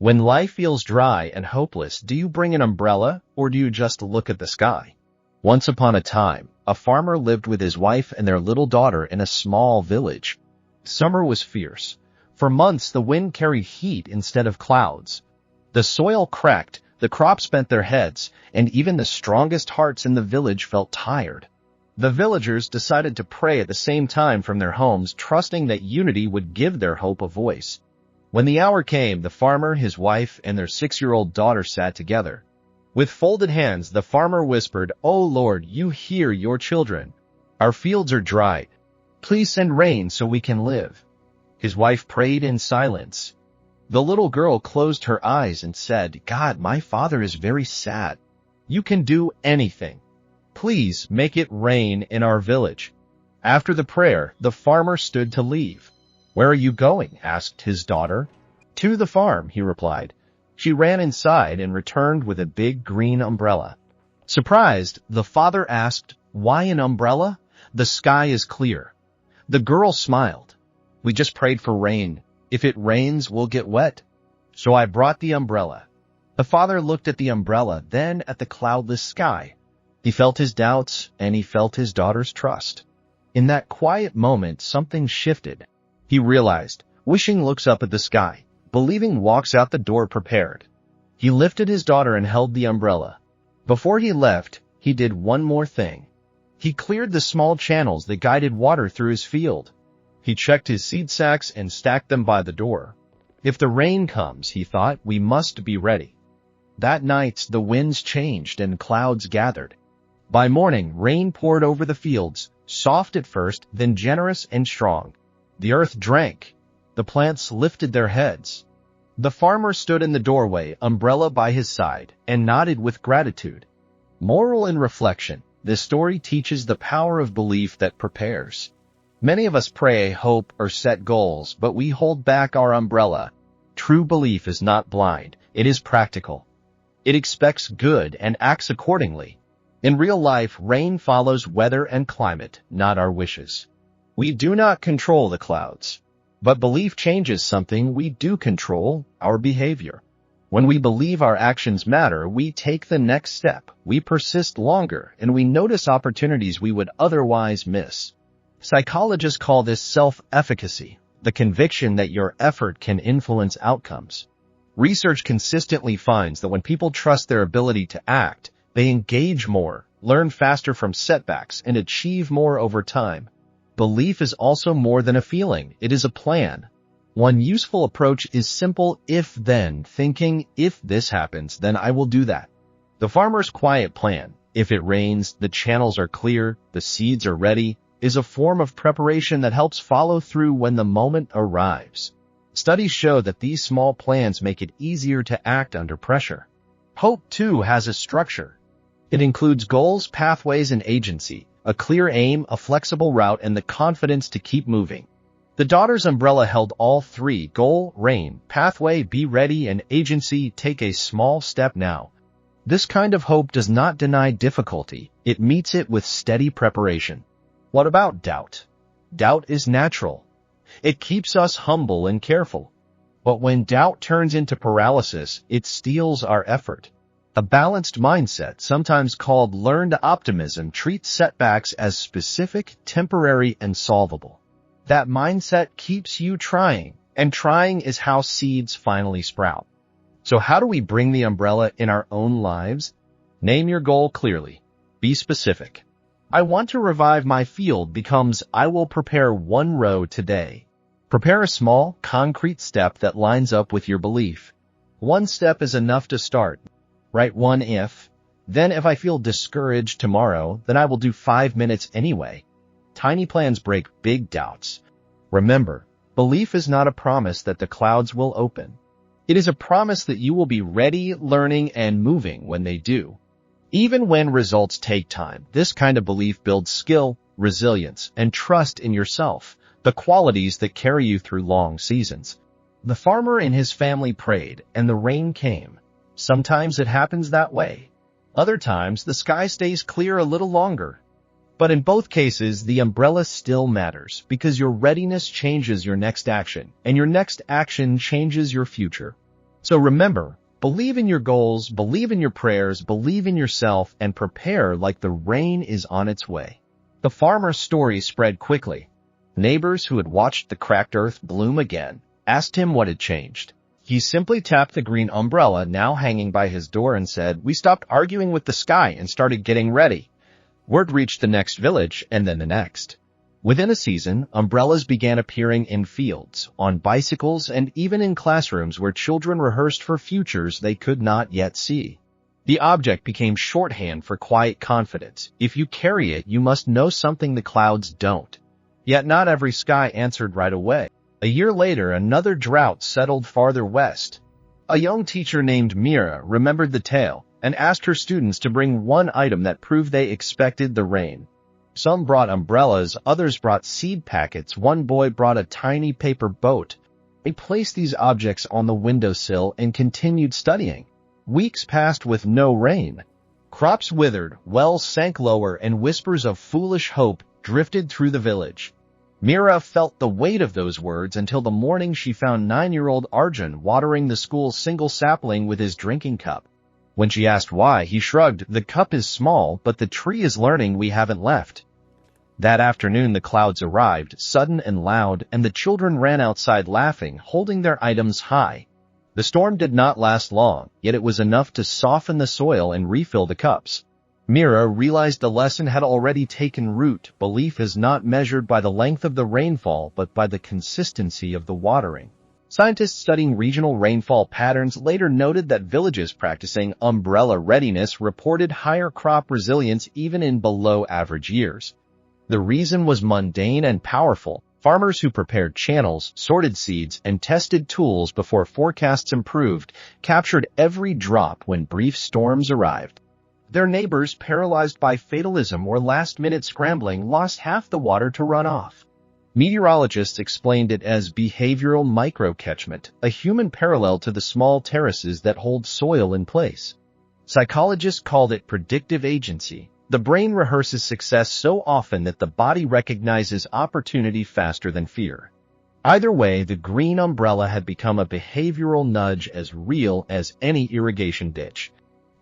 When life feels dry and hopeless, do you bring an umbrella or do you just look at the sky? Once upon a time, a farmer lived with his wife and their little daughter in a small village. Summer was fierce. For months, the wind carried heat instead of clouds. The soil cracked, the crops bent their heads, and even the strongest hearts in the village felt tired. The villagers decided to pray at the same time from their homes, trusting that unity would give their hope a voice. When the hour came, the farmer, his wife, and their 6-year-old daughter sat together. With folded hands, the farmer whispered, "O Lord, you hear your children. Our fields are dry. Please send rain so we can live." His wife prayed in silence. The little girl closed her eyes and said, "God, my father is very sad. You can do anything. Please make it rain in our village." After the prayer, the farmer stood to leave. "Where are you going?" asked his daughter. "To the farm," he replied. She ran inside and returned with a big green umbrella. Surprised, the father asked, "Why an umbrella? The sky is clear." The girl smiled. "We just prayed for rain. If it rains, we'll get wet. So I brought the umbrella." The father looked at the umbrella, then at the cloudless sky. He felt his doubts, and he felt his daughter's trust. In that quiet moment, something shifted. He realized, wishing looks up at the sky, believing walks out the door prepared. He lifted his daughter and held the umbrella. Before he left, he did one more thing. He cleared the small channels that guided water through his field. He checked his seed sacks and stacked them by the door. If the rain comes, he thought, we must be ready. That night, the winds changed and clouds gathered. By morning, rain poured over the fields, soft at first, then generous and strong. The earth drank. The plants lifted their heads. The farmer stood in the doorway, umbrella by his side, and nodded with gratitude. Moral and reflection. This story teaches the power of belief that prepares. Many of us pray, hope, or set goals, but we hold back our umbrella. True belief is not blind. It is practical. It expects good and acts accordingly. In real life, rain follows weather and climate, not our wishes. We do not control the clouds. But belief changes something we do control, our behavior. When we believe our actions matter, we take the next step, we persist longer, and we notice opportunities we would otherwise miss. Psychologists call this self-efficacy, the conviction that your effort can influence outcomes. Research consistently finds that when people trust their ability to act, they engage more, learn faster from setbacks, and achieve more over time. Belief is also more than a feeling, it is a plan. One useful approach is simple if-then thinking. If this happens, then I will do that. The farmer's quiet plan, if it rains, the channels are clear, the seeds are ready, is a form of preparation that helps follow through when the moment arrives. Studies show that these small plans make it easier to act under pressure. Hope, too, has a structure. It includes goals, pathways, and agency. A clear aim, a flexible route, and the confidence to keep moving. The daughter's umbrella held all three: goal, rain, pathway, be ready, and agency, take a small step now. This kind of hope does not deny difficulty, it meets it with steady preparation. What about doubt? Doubt is natural. It keeps us humble and careful. But when doubt turns into paralysis, it steals our effort. A balanced mindset, sometimes called learned optimism, treats setbacks as specific, temporary, and solvable. That mindset keeps you trying, and trying is how seeds finally sprout. So how do we bring the umbrella in our own lives? Name your goal clearly. Be specific. I want to revive my field becomes I will prepare 1 row today. Prepare a small, concrete step that lines up with your belief. 1 step is enough to start. Write 1 if. Then if I feel discouraged tomorrow, then I will do 5 minutes anyway. Tiny plans break big doubts. Remember, belief is not a promise that the clouds will open. It is a promise that you will be ready, learning, and moving when they do. Even when results take time, this kind of belief builds skill, resilience, and trust in yourself, the qualities that carry you through long seasons. The farmer and his family prayed, and the rain came. Sometimes it happens that way. Other times, the sky stays clear a little longer. But in both cases, the umbrella still matters because your readiness changes your next action, and your next action changes your future. So remember, believe in your goals, believe in your prayers, believe in yourself, and prepare like the rain is on its way. The farmer's story spread quickly. Neighbors who had watched the cracked earth bloom again asked him what had changed. He simply tapped the green umbrella now hanging by his door and said, "We stopped arguing with the sky and started getting ready." Word reached the next village and then the next. Within a season, umbrellas began appearing in fields, on bicycles, and even in classrooms where children rehearsed for futures they could not yet see. The object became shorthand for quiet confidence. If you carry it, you must know something the clouds don't. Yet not every sky answered right away. A year later, another drought settled farther west. A young teacher named Mira remembered the tale and asked her students to bring one item that proved they expected the rain. Some brought umbrellas, others brought seed packets, one boy brought a tiny paper boat. They placed these objects on the windowsill and continued studying. Weeks passed with no rain. Crops withered, wells sank lower, and whispers of foolish hope drifted through the village. Mira felt the weight of those words until the morning she found 9-year-old Arjun watering the school's single sapling with his drinking cup. When she asked why, he shrugged, "The cup is small, but the tree is learning we haven't left." That afternoon the clouds arrived, sudden and loud, and the children ran outside laughing, holding their items high. The storm did not last long, yet it was enough to soften the soil and refill the cups. Mira realized the lesson had already taken root. Belief is not measured by the length of the rainfall, but by the consistency of the watering. Scientists studying regional rainfall patterns later noted that villages practicing umbrella readiness reported higher crop resilience even in below-average years. The reason was mundane and powerful. Farmers who prepared channels, sorted seeds, and tested tools before forecasts improved captured every drop when brief storms arrived. Their neighbors, paralyzed by fatalism or last-minute scrambling, lost half the water to run off. Meteorologists explained it as behavioral microcatchment, a human parallel to the small terraces that hold soil in place. Psychologists called it predictive agency. The brain rehearses success so often that the body recognizes opportunity faster than fear. Either way, the green umbrella had become a behavioral nudge as real as any irrigation ditch.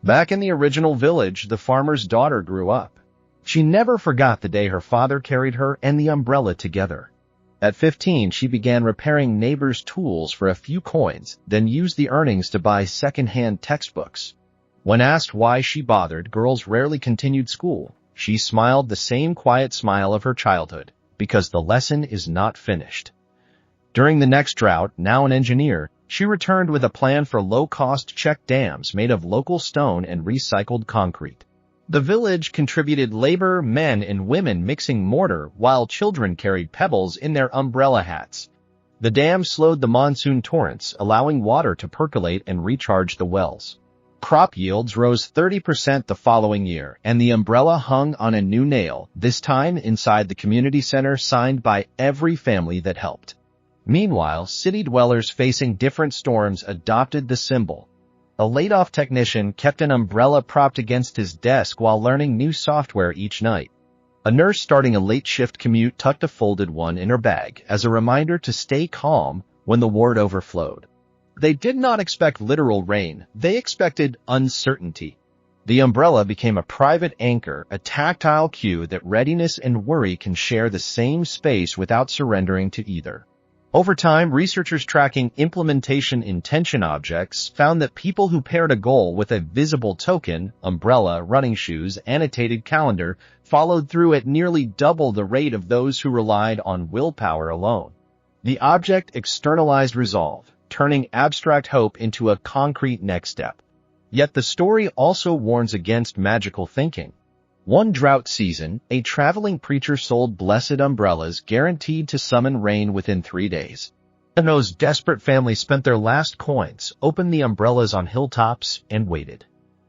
Back in the original village, the farmer's daughter grew up. She never forgot the day her father carried her and the umbrella together. At 15, she began repairing neighbors' tools for a few coins, then used the earnings to buy second-hand textbooks. When asked why she bothered, girls rarely continued school. She smiled the same quiet smile of her childhood, because the lesson is not finished. During the next drought, now an engineer, she returned with a plan for low-cost check dams made of local stone and recycled concrete. The village contributed labor, men and women mixing mortar, while children carried pebbles in their umbrella hats. The dam slowed the monsoon torrents, allowing water to percolate and recharge the wells. Crop yields rose 30% the following year, and the umbrella hung on a new nail, this time inside the community center, signed by every family that helped. Meanwhile, city dwellers facing different storms adopted the symbol. A laid-off technician kept an umbrella propped against his desk while learning new software each night. A nurse starting a late shift commute tucked a folded one in her bag as a reminder to stay calm when the ward overflowed. They did not expect literal rain, they expected uncertainty. The umbrella became a private anchor, a tactile cue that readiness and worry can share the same space without surrendering to either. Over time, researchers tracking implementation intention objects found that people who paired a goal with a visible token, umbrella, running shoes, annotated calendar, followed through at nearly double the rate of those who relied on willpower alone. The object externalized resolve, turning abstract hope into a concrete next step. Yet the story also warns against magical thinking. One drought season, a traveling preacher sold blessed umbrellas guaranteed to summon rain within 3 days. And those desperate families spent their last coins, opened the umbrellas on hilltops, and waited.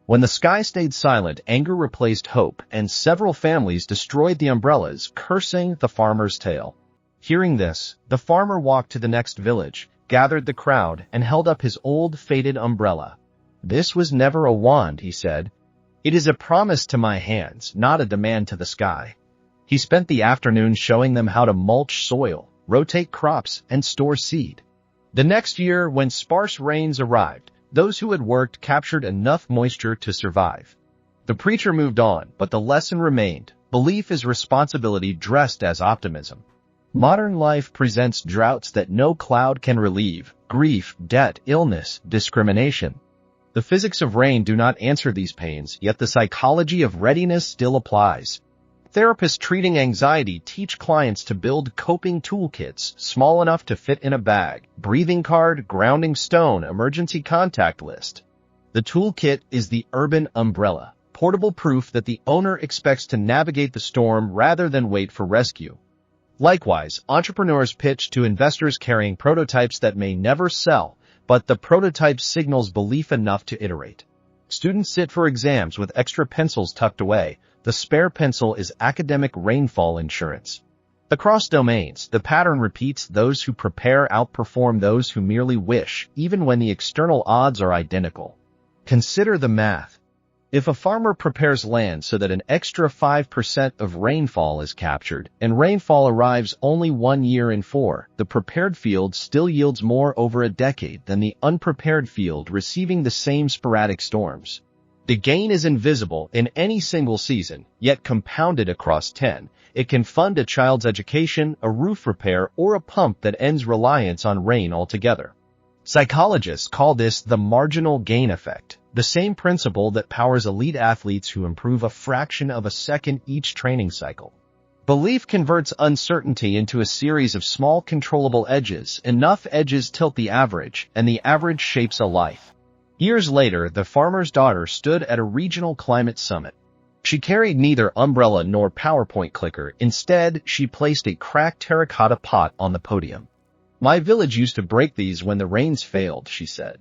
When the sky stayed silent, anger replaced hope, and several families destroyed the umbrellas, cursing the farmer's tale. Hearing this, the farmer walked to the next village, gathered the crowd, and held up his old, faded umbrella. "This was never a wand," he said. "It is a promise to my hands, not a demand to the sky." He spent the afternoon showing them how to mulch soil, rotate crops, and store seed. The next year, when sparse rains arrived, those who had worked captured enough moisture to survive. The preacher moved on, but the lesson remained. Belief is responsibility dressed as optimism. Modern life presents droughts that no cloud can relieve: grief, debt, illness, discrimination. The physics of rain do not answer these pains, yet the psychology of readiness still applies. Therapists treating anxiety teach clients to build coping toolkits, small enough to fit in a bag: breathing card, grounding stone, emergency contact list. The toolkit is the urban umbrella, portable proof that the owner expects to navigate the storm rather than wait for rescue. Likewise, entrepreneurs pitch to investors carrying prototypes that may never sell, but the prototype signals belief enough to iterate. Students sit for exams with extra pencils tucked away. The spare pencil is academic rainfall insurance. Across domains, the pattern repeats: those who prepare outperform those who merely wish, even when the external odds are identical. Consider the math. If a farmer prepares land so that an extra 5% of rainfall is captured, and rainfall arrives only 1 year in 4, the prepared field still yields more over a decade than the unprepared field receiving the same sporadic storms. The gain is invisible in any single season, yet compounded across 10, it can fund a child's education, a roof repair, or a pump that ends reliance on rain altogether. Psychologists call this the marginal gain effect, the same principle that powers elite athletes who improve a fraction of a second each training cycle. Belief converts uncertainty into a series of small controllable edges. Enough edges tilt the average, and the average shapes a life. Years later, the farmer's daughter stood at a regional climate summit. She carried neither umbrella nor PowerPoint clicker. Instead, she placed a cracked terracotta pot on the podium. "My village used to break these when the rains failed," she said.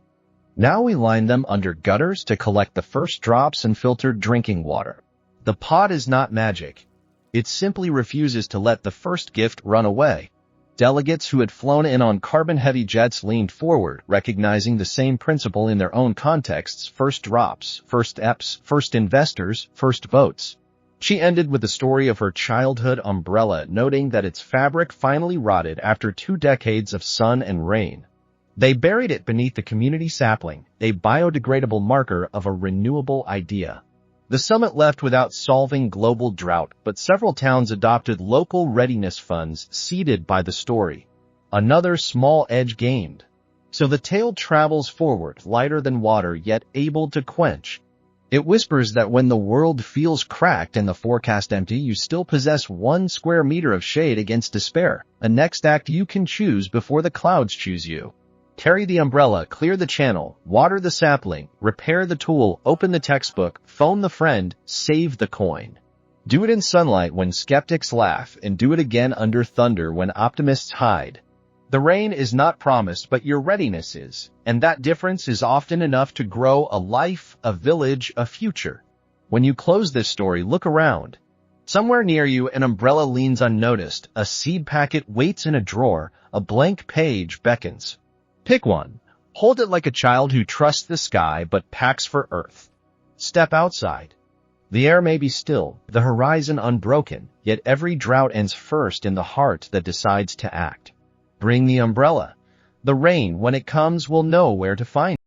"Now we line them under gutters to collect the first drops and filtered drinking water." The pot is not magic. It simply refuses to let the first gift run away. Delegates who had flown in on carbon-heavy jets leaned forward, recognizing the same principle in their own contexts: first drops, first EPs, first investors, first votes. She ended with the story of her childhood umbrella, noting that its fabric finally rotted after 2 decades of sun and rain. They buried it beneath the community sapling, a biodegradable marker of a renewable idea. The summit left without solving global drought, but several towns adopted local readiness funds seeded by the story. Another small edge gained. So the tale travels forward, lighter than water, yet able to quench. It whispers that when the world feels cracked and the forecast empty, you still possess 1 square meter of shade against despair, a next act you can choose before the clouds choose you. Carry the umbrella, clear the channel, water the sapling, repair the tool, open the textbook, phone the friend, save the coin. Do it in sunlight when skeptics laugh, and do it again under thunder when optimists hide. The rain is not promised, but your readiness is, and that difference is often enough to grow a life, a village, a future. When you close this story, look around. Somewhere near you, an umbrella leans unnoticed, a seed packet waits in a drawer, a blank page beckons. Pick one. Hold it like a child who trusts the sky but packs for earth. Step outside. The air may be still, the horizon unbroken, yet every drought ends first in the heart that decides to act. Bring the umbrella. The rain, when it comes, will know where to find it.